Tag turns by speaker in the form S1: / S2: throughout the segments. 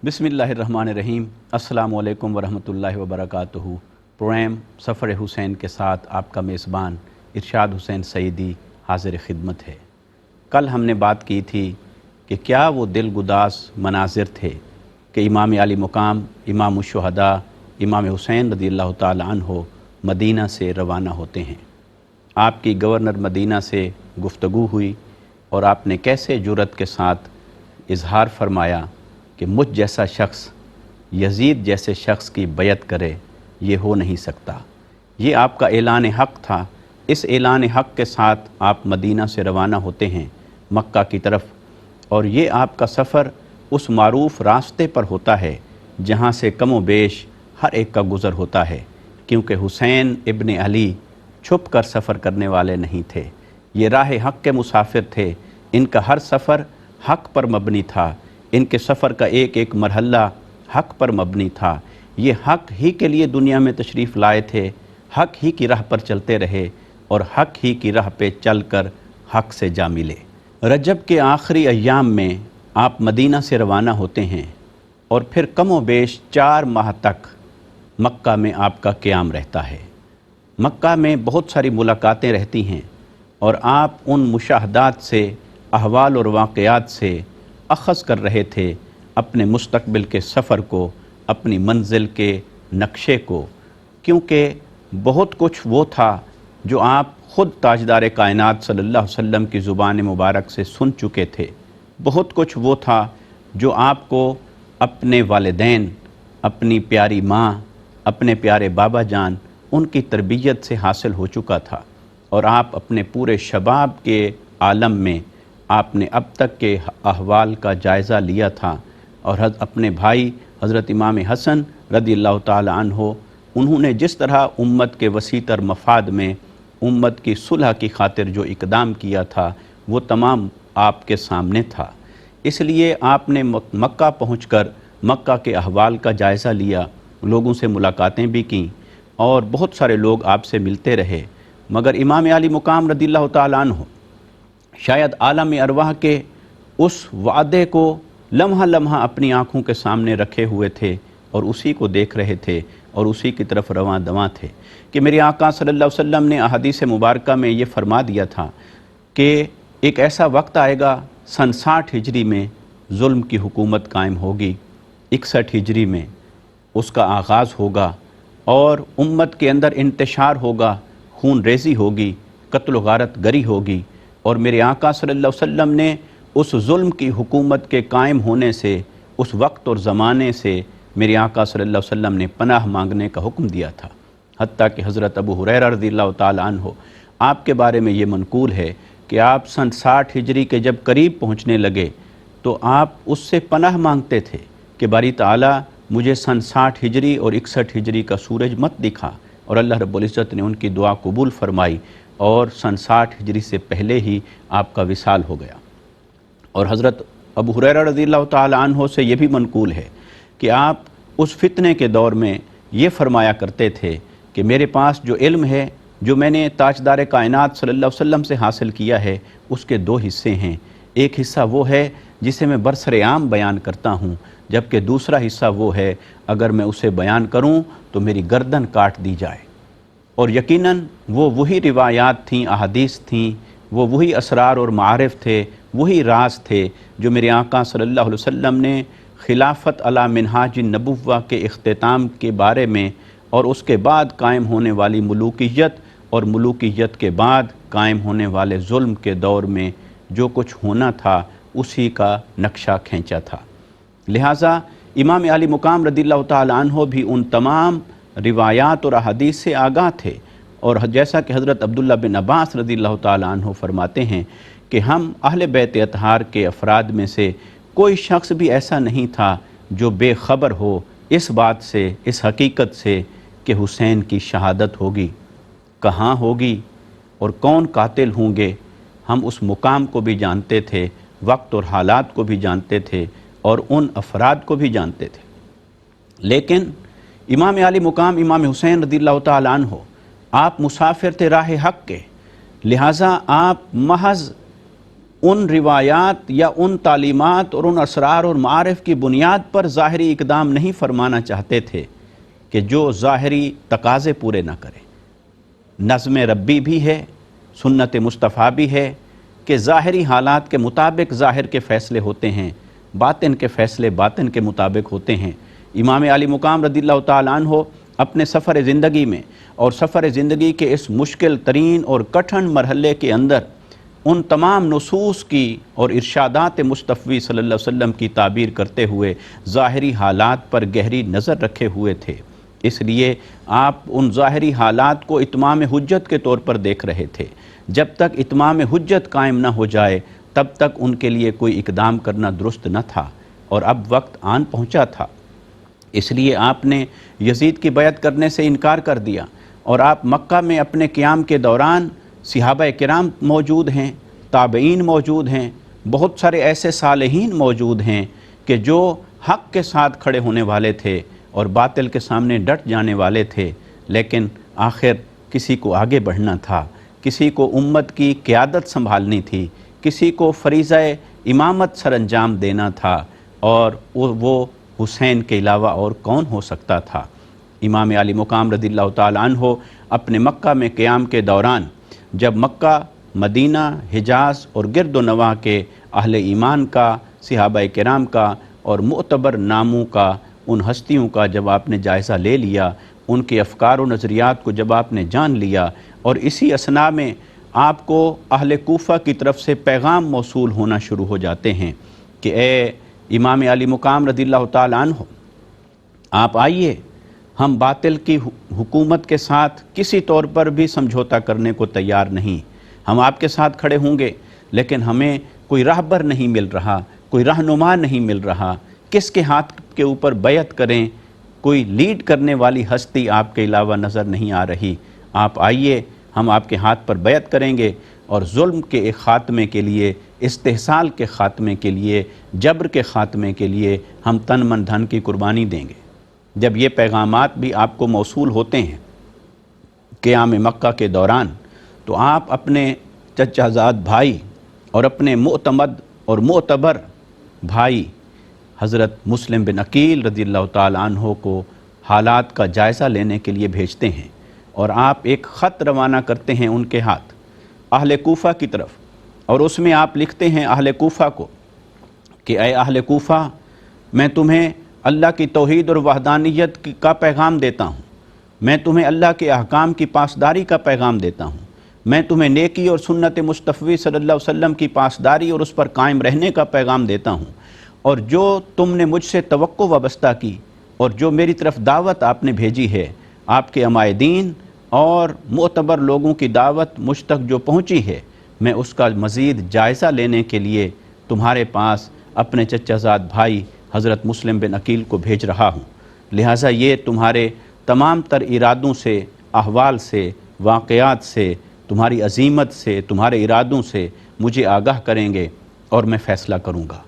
S1: بسم اللہ الرحمن الرحیم۔ السلام علیکم ورحمۃ اللہ وبرکاتہ۔ پروگرام سفر حسین کے ساتھ آپ کا میزبان ارشاد حسین سعیدی حاضر خدمت ہے۔ کل ہم نے بات کی تھی کہ کیا وہ دل گداز مناظر تھے کہ امام علی مقام امام الشہداء امام حسین رضی اللہ تعالی عنہ مدینہ سے روانہ ہوتے ہیں۔ آپ کی گورنر مدینہ سے گفتگو ہوئی اور آپ نے کیسے جرأت کے ساتھ اظہار فرمایا کہ مجھ جیسا شخص یزید جیسے شخص کی بیعت کرے، یہ ہو نہیں سکتا۔ یہ آپ کا اعلان حق تھا۔ اس اعلان حق کے ساتھ آپ مدینہ سے روانہ ہوتے ہیں مکہ کی طرف، اور یہ آپ کا سفر اس معروف راستے پر ہوتا ہے جہاں سے کم و بیش ہر ایک کا گزر ہوتا ہے، کیونکہ حسین ابن علی چھپ کر سفر کرنے والے نہیں تھے۔ یہ راہ حق کے مسافر تھے۔ ان کا ہر سفر حق پر مبنی تھا۔ ان کے سفر کا ایک ایک مرحلہ حق پر مبنی تھا۔ یہ حق ہی کے لیے دنیا میں تشریف لائے تھے، حق ہی کی راہ پر چلتے رہے اور حق ہی کی راہ پہ چل کر حق سے جا ملے۔ رجب کے آخری ایام میں آپ مدینہ سے روانہ ہوتے ہیں اور پھر کم و بیش 4 ماہ تک مکہ میں آپ کا قیام رہتا ہے۔ مکہ میں بہت ساری ملاقاتیں رہتی ہیں اور آپ ان مشاہدات سے، احوال اور واقعات سے اخذ کر رہے تھے اپنے مستقبل کے سفر کو، اپنی منزل کے نقشے کو، کیونکہ بہت کچھ وہ تھا جو آپ خود تاجدار کائنات صلی اللہ علیہ وسلم کی زبان مبارک سے سن چکے تھے۔ بہت کچھ وہ تھا جو آپ کو اپنے والدین، اپنی پیاری ماں، اپنے پیارے بابا جان، ان کی تربیت سے حاصل ہو چکا تھا، اور آپ اپنے پورے شباب کے عالم میں آپ نے اب تک کے احوال کا جائزہ لیا تھا، اور اپنے بھائی حضرت امام حسن رضی اللہ تعالی عنہ، انہوں نے جس طرح امت کے وسیع تر مفاد میں امت کی صلح کی خاطر جو اقدام کیا تھا وہ تمام آپ کے سامنے تھا۔ اس لیے آپ نے مکہ پہنچ کر مکہ کے احوال کا جائزہ لیا، لوگوں سے ملاقاتیں بھی کیں اور بہت سارے لوگ آپ سے ملتے رہے، مگر امام علی مقام رضی اللہ تعالی عنہ شاید عالم ارواح کے اس وعدے کو لمحہ لمحہ اپنی آنکھوں کے سامنے رکھے ہوئے تھے اور اسی کو دیکھ رہے تھے اور اسی کی طرف رواں دواں تھے کہ میرے آقا صلی اللہ علیہ وسلم نے احادیث مبارکہ میں یہ فرما دیا تھا کہ ایک ایسا وقت آئے گا سن 60 ہجری میں ظلم کی حکومت قائم ہوگی، 61 ہجری میں اس کا آغاز ہوگا اور امت کے اندر انتشار ہوگا، خون ریزی ہوگی، قتل و غارت گری ہوگی، اور میرے آقا صلی اللہ علیہ وسلم نے اس ظلم کی حکومت کے قائم ہونے سے، اس وقت اور زمانے سے میرے آقا صلی اللہ علیہ وسلم نے پناہ مانگنے کا حکم دیا تھا۔ حتیٰ کہ حضرت ابو ہریرہ رضی اللہ تعالی عنہ، آپ کے بارے میں یہ منقول ہے کہ آپ سن 60 ہجری کے جب قریب پہنچنے لگے تو آپ اس سے پناہ مانگتے تھے کہ باری تعالیٰ مجھے سن 60 ہجری اور 61 ہجری کا سورج مت دکھا، اور اللہ رب العزت نے ان کی دعا قبول فرمائی اور سن 60 ہجری سے پہلے ہی آپ کا وصال ہو گیا۔ اور حضرت ابو ہریرہ رضی اللہ تعالی عنہ سے یہ بھی منقول ہے کہ آپ اس فتنے کے دور میں یہ فرمایا کرتے تھے کہ میرے پاس جو علم ہے، جو میں نے تاجدار کائنات صلی اللہ علیہ وسلم سے حاصل کیا ہے، اس کے 2 حصے ہیں۔ ایک حصہ وہ ہے جسے میں برسر عام بیان کرتا ہوں، جبکہ دوسرا حصہ وہ ہے اگر میں اسے بیان کروں تو میری گردن کاٹ دی جائے۔ اور یقیناً وہ وہی روایات تھیں، احادیث تھیں، وہ وہی اسرار اور معارف تھے، وہی راز تھے جو میرے آقا صلی اللہ علیہ وسلم نے خلافت علی منہاج النبوہ کے اختتام کے بارے میں اور اس کے بعد قائم ہونے والی ملوکیت اور ملوکیت کے بعد قائم ہونے والے ظلم کے دور میں جو کچھ ہونا تھا اسی کا نقشہ کھینچا تھا۔ لہٰذا امام علی مقام رضی اللہ تعالی عنہ بھی ان تمام روایات اور احادیث سے آگاہ تھے، اور جیسا کہ حضرت عبداللہ بن عباس رضی اللہ تعالی عنہ فرماتے ہیں کہ ہم اہل بیت اطہار کے افراد میں سے کوئی شخص بھی ایسا نہیں تھا جو بے خبر ہو اس بات سے، اس حقیقت سے کہ حسین کی شہادت ہوگی، کہاں ہوگی اور کون قاتل ہوں گے۔ ہم اس مقام کو بھی جانتے تھے، وقت اور حالات کو بھی جانتے تھے اور ان افراد کو بھی جانتے تھے، لیکن امام علی مقام امام حسین رضی اللہ تعالی عنہ آپ مسافر تھے راہ حق کے، لہٰذا آپ محض ان روایات یا ان تعلیمات اور ان اسرار اور معارف کی بنیاد پر ظاہری اقدام نہیں فرمانا چاہتے تھے کہ جو ظاہری تقاضے پورے نہ کرے۔ نظم ربی بھی ہے، سنت مصطفیٰ بھی ہے کہ ظاہری حالات کے مطابق ظاہر کے فیصلے ہوتے ہیں، باطن کے فیصلے باطن کے مطابق ہوتے ہیں۔ امام علی مقام رضی اللہ تعالیٰ عنہ اپنے سفر زندگی میں اور سفر زندگی کے اس مشکل ترین اور کٹھن مرحلے کے اندر ان تمام نصوص کی اور ارشادات مصطفی صلی اللہ علیہ وسلم کی تعبیر کرتے ہوئے ظاہری حالات پر گہری نظر رکھے ہوئے تھے۔ اس لیے آپ ان ظاہری حالات کو اتمام حجت کے طور پر دیکھ رہے تھے۔ جب تک اتمام حجت قائم نہ ہو جائے تب تک ان کے لیے کوئی اقدام کرنا درست نہ تھا، اور اب وقت آن پہنچا تھا۔ اس لیے آپ نے یزید کی بیعت کرنے سے انکار کر دیا، اور آپ مکہ میں اپنے قیام کے دوران صحابہ کرام موجود ہیں، تابعین موجود ہیں، بہت سارے ایسے صالحین موجود ہیں کہ جو حق کے ساتھ کھڑے ہونے والے تھے اور باطل کے سامنے ڈٹ جانے والے تھے، لیکن آخر کسی کو آگے بڑھنا تھا، کسی کو امت کی قیادت سنبھالنی تھی، کسی کو فریضہ امامت سر انجام دینا تھا، اور وہ حسین کے علاوہ اور کون ہو سکتا تھا۔ امام علی مقام رضی اللہ تعالیٰ عنہ اپنے مکہ میں قیام کے دوران جب مکہ، مدینہ، حجاز اور گرد و نواح کے اہل ایمان کا، صحابہ کرام کا اور معتبر ناموں کا، ان ہستیوں کا جب آپ نے جائزہ لے لیا، ان کے افکار و نظریات کو جب آپ نے جان لیا، اور اسی اثناء میں آپ کو اہل کوفہ کی طرف سے پیغام موصول ہونا شروع ہو جاتے ہیں کہ اے امام علی مقام رضی اللہ تعالیٰ عنہ، آپ آئیے، ہم باطل کی حکومت کے ساتھ کسی طور پر بھی سمجھوتا کرنے کو تیار نہیں، ہم آپ کے ساتھ کھڑے ہوں گے، لیکن ہمیں کوئی راہبر نہیں مل رہا، کوئی رہنما نہیں مل رہا، کس کے ہاتھ کے اوپر بیعت کریں، کوئی لیڈ کرنے والی ہستی آپ کے علاوہ نظر نہیں آ رہی۔ آپ آئیے، ہم آپ کے ہاتھ پر بیعت کریں گے، اور ظلم کے ایک خاتمے کے لیے، استحصال کے خاتمے کے لیے، جبر کے خاتمے کے لیے ہم تن من دھن کی قربانی دیں گے۔ جب یہ پیغامات بھی آپ کو موصول ہوتے ہیں قیام مکہ کے دوران، تو آپ اپنے چچا زاد بھائی اور اپنے معتمد اور معتبر بھائی حضرت مسلم بن عقیل رضی اللہ تعالیٰ عنہ کو حالات کا جائزہ لینے کے لیے بھیجتے ہیں، اور آپ ایک خط روانہ کرتے ہیں ان کے ہاتھ اہل کوفہ کی طرف، اور اس میں آپ لکھتے ہیں اہل کوفہ کو کہ اے اہل کوفہ، میں تمہیں اللہ کی توحید اور وحدانیت کا پیغام دیتا ہوں، میں تمہیں اللہ کے احکام کی پاسداری کا پیغام دیتا ہوں، میں تمہیں نیکی اور سنت مصطفی صلی اللہ علیہ وسلم کی پاسداری اور اس پر قائم رہنے کا پیغام دیتا ہوں، اور جو تم نے مجھ سے توقع وابستہ کی اور جو میری طرف دعوت آپ نے بھیجی ہے، آپ کے عمائدین اور معتبر لوگوں کی دعوت مجھ تک جو پہنچی ہے، میں اس کا مزید جائزہ لینے کے لیے تمہارے پاس اپنے چچا زاد بھائی حضرت مسلم بن عقیل کو بھیج رہا ہوں، لہٰذا یہ تمہارے تمام تر ارادوں سے، احوال سے، واقعات سے، تمہاری عزیمت سے، تمہارے ارادوں سے مجھے آگاہ کریں گے اور میں فیصلہ کروں گا۔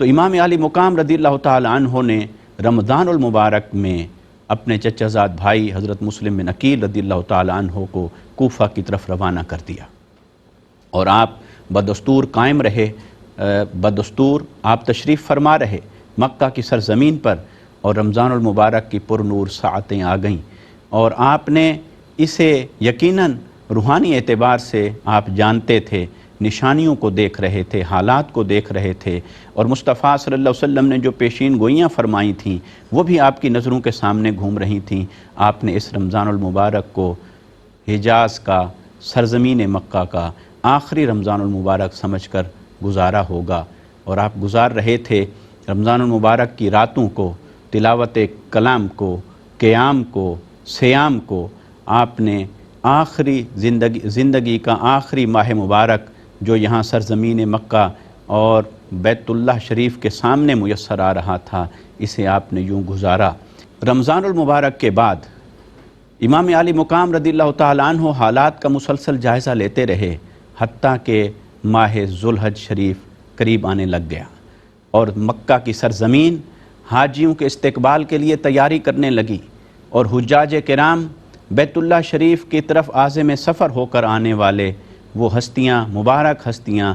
S1: تو امام علی مقام رضی اللہ تعالیٰ عنہ نے رمضان المبارک میں اپنے چچا زاد بھائی حضرت مسلم بن عقیل رضی اللہ تعالیٰ عنہ کو کوفہ کی طرف روانہ کر دیا، اور آپ بدستور قائم رہے، بدستور آپ تشریف فرما رہے مکہ کی سرزمین پر، اور رمضان المبارک کی پر نور ساعتیں آ گئیں، اور آپ نے اسے یقیناً روحانی اعتبار سے آپ جانتے تھے، نشانیوں کو دیکھ رہے تھے، حالات کو دیکھ رہے تھے، اور مصطفیٰ صلی اللہ علیہ وسلم نے جو پیشین گوئیاں فرمائی تھیں وہ بھی آپ کی نظروں کے سامنے گھوم رہی تھیں۔ آپ نے اس رمضان المبارک کو حجاز کا، سرزمین مکہ کا آخری رمضان المبارک سمجھ کر گزارا ہوگا، اور آپ گزار رہے تھے رمضان المبارک کی راتوں کو، تلاوت کلام کو، قیام کو، سیام کو۔ آپ نے آخری زندگی کا آخری ماہ مبارک جو یہاں سرزمین مکہ اور بیت اللہ شریف کے سامنے میسر آ رہا تھا، اسے آپ نے یوں گزارا۔ رمضان المبارک کے بعد امام علی مقام رضی اللہ تعالیٰ عنہ حالات کا مسلسل جائزہ لیتے رہے، حتیٰ کہ ماہ ذوالحج شریف قریب آنے لگ گیا، اور مکہ کی سرزمین حاجیوں کے استقبال کے لیے تیاری کرنے لگی، اور حجاج کرام بیت اللہ شریف کی طرف عازم سفر ہو کر آنے والے وہ ہستیاں، مبارک ہستیاں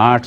S1: 8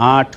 S1: 8